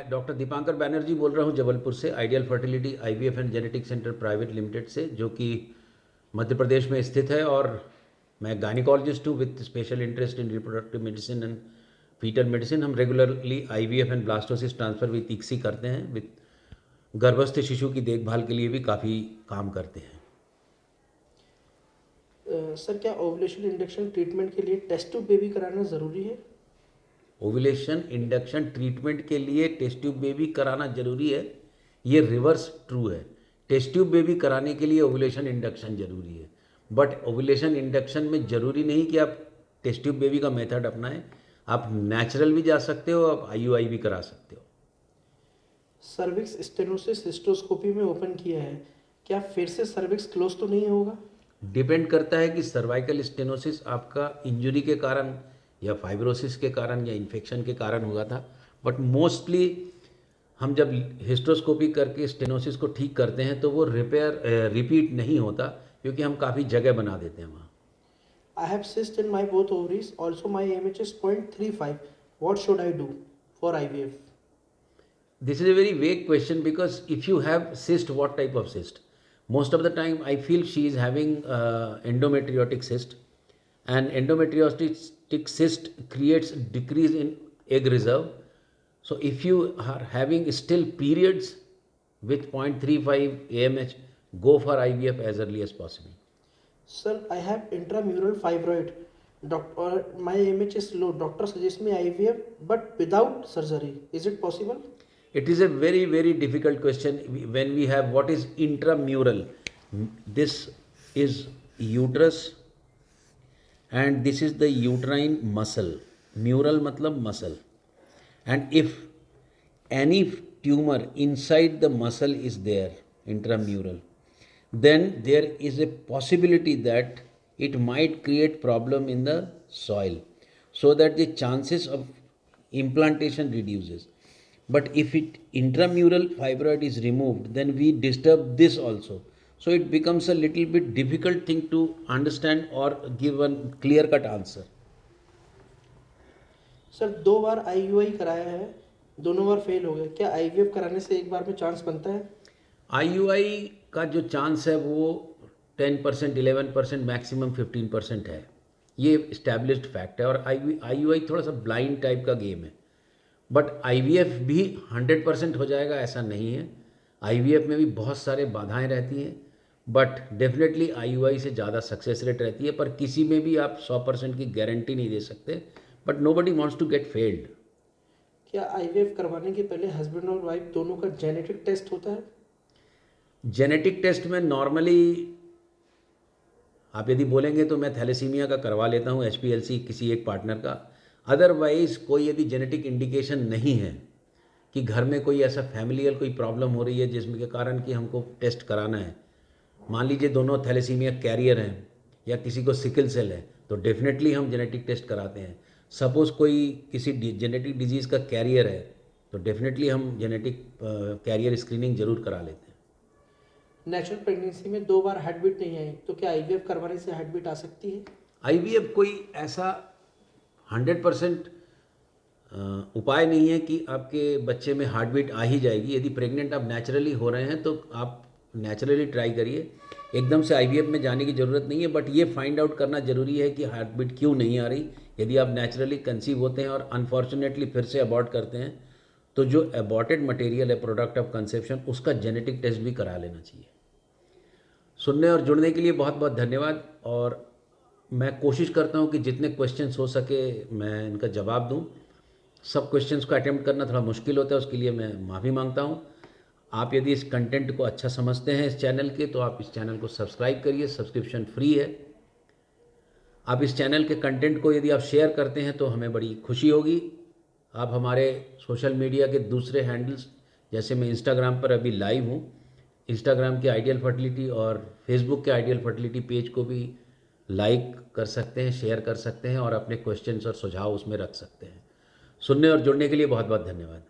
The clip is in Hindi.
डॉक्टर दीपांकर बैनर्जी बोल रहा हूँ जबलपुर से, ideal fertility IVF and genetic centre private limited से, जो कि मध्य प्रदेश में स्थित है। और मैं गायनिकोलॉजिस्ट हूँ with special interest in reproductive medicine and fetal medicine. हम regularly IVF and blastocyst transfer with ICSI करते हैं, विथ गर्भस्थ शिशु की देखभाल के लिए भी काफ़ी काम करते हैं। सर, क्या ओवुलेशन इंडक्शन ट्रीटमेंट के लिए टेस्ट ट्यूब बेबी कराना ज़रूरी है? ओवुलेशन इंडक्शन ट्रीटमेंट के लिए टेस्ट ट्यूब बेबी कराना जरूरी है, ये रिवर्स ट्रू है। टेस्ट ट्यूब बेबी कराने के लिए ओवुलेशन इंडक्शन जरूरी है, बट ओवुलेशन इंडक्शन में ज़रूरी नहीं कि आप टेस्ट ट्यूब बेबी का मेथड अपनाएं। आप नेचुरल भी जा सकते हो, आप आईयूआई भी करा सकते हो। सर्विक्स स्टेनोसिस हिस्टोस्कोपी में ओपन किया है, क्या फिर से सर्विक्स क्लोज तो नहीं होगा? डिपेंड करता है कि सर्वाइकल स्टेनोसिस आपका इंजरी के कारण या फाइब्रोसिस के कारण या इन्फेक्शन के कारण हुआ था, बट मोस्टली हम जब हिस्ट्रोस्कोपी करके स्टेनोसिस को ठीक करते हैं तो वो रिपीट नहीं होता, क्योंकि हम काफ़ी जगह बना देते हैं वहाँ। I have cyst in my both ovaries. Also, my AMH is 0.35. What should I do for IVF? This is a very vague question, because if you have cyst, what type of cyst? Most of the time, I feel she is having endometriotic cyst, and endometriotic cyst creates decrease in egg reserve. So, if you are having still periods with 0.35 AMH, go for IVF as early as possible. Sir, I have intramural fibroid. Doctor, my AMH is low. Doctor suggests me IVF but without surgery. Is it possible? It is a very, very difficult question when we have what is intramural. This is uterus and this is the uterine muscle. Mural matlab muscle. And if any tumor inside the muscle is there, intramural, then there is a possibility that it might create problem in the soil, so that the chances of implantation reduces. But if it intramural fibroid is removed, then we disturb this also, so it becomes a little bit difficult thing to understand or give a clear cut answer. Sir, 2 bar IUI कराया है, दोनों बार फेल हो गए। क्या IVF कराने से एक बार में चांस बनता है? आईयूआई का जो चांस है वो 10%, 11%, मैक्सिमम 15% है। ये इस्टेब्लिश्ड फैक्ट है। और आईयूआई थोड़ा सा ब्लाइंड टाइप का गेम है, बट आईवीएफ भी 100% हो जाएगा ऐसा नहीं है। आईवीएफ में भी बहुत सारे बाधाएं रहती हैं, बट डेफिनेटली आईयूआई से ज़्यादा सक्सेस रेट रहती है। पर किसी में भी आप 100% की गारंटी नहीं दे सकते, but nobody wants to get failed. क्या IVF करवाने के पहले हस्बैंड और वाइफ दोनों का जेनेटिक टेस्ट होता है? जेनेटिक टेस्ट में नॉर्मली आप यदि बोलेंगे तो मैं थैलेसीमिया का करवा लेता हूँ, HPLC किसी एक पार्टनर का। अदरवाइज़ कोई यदि जेनेटिक इंडिकेशन नहीं है कि घर में कोई ऐसा फैमिलियल कोई प्रॉब्लम हो रही है जिसके कारण कि हमको टेस्ट कराना है, मान लीजिए दोनों थैलेसीमिया कैरियर हैं या किसी को सिकल सेल है, तो डेफिनेटली हम जेनेटिक टेस्ट कराते हैं। सपोज़ कोई किसी जेनेटिक डिजीज़ का कैरियर है, तो डेफिनेटली हम जेनेटिक कैरियर स्क्रीनिंग ज़रूर करा लेते हैं। नेचुरल प्रेगनेंसी में 2 बार हार्टबीट नहीं आई, तो क्या IVF करवाने से हार्टबीट आ सकती है? आईवीएफ कोई ऐसा 100% उपाय नहीं है कि आपके बच्चे में हार्ट बीट आ ही जाएगी। यदि प्रेग्नेंट आप नेचुरली हो रहे हैं तो आप नेचुरली ट्राई करिए, एकदम से आईवीएफ में जाने की ज़रूरत नहीं है। बट ये फाइंड आउट करना ज़रूरी है कि हार्ट बीट क्यों नहीं आ रही। यदि आप नेचुरली कंसीव होते हैं और अनफॉर्चुनेटली फिर से अबॉर्ट करते हैं, तो जो अबॉर्टेड मटेरियल है प्रोडक्ट ऑफ कंसेप्शन, उसका जेनेटिक टेस्ट भी करा लेना चाहिए। सुनने और जुड़ने के लिए बहुत बहुत धन्यवाद। और मैं कोशिश करता हूँ कि जितने क्वेश्चंस हो सके मैं इनका जवाब दूँ। सब क्वेश्चंस को अटेम्प्ट करना थोड़ा मुश्किल होता है, उसके लिए मैं माफ़ी मांगता हूँ। आप यदि इस कंटेंट को अच्छा समझते हैं इस चैनल के, तो आप इस चैनल को सब्सक्राइब करिए, सब्सक्रिप्शन फ्री है। आप इस चैनल के कंटेंट को यदि आप शेयर करते हैं तो हमें बड़ी खुशी होगी। आप हमारे सोशल मीडिया के दूसरे हैंडल्स, जैसे मैं इंस्टाग्राम पर अभी लाइव हूँ, इंस्टाग्राम के आइडियल फर्टिलिटी और फेसबुक के आइडियल फर्टिलिटी पेज को भी लाइक कर सकते हैं, शेयर कर सकते हैं और अपने क्वेश्चंस और सुझाव उसमें रख सकते हैं। सुनने और जुड़ने के लिए बहुत बहुत धन्यवाद।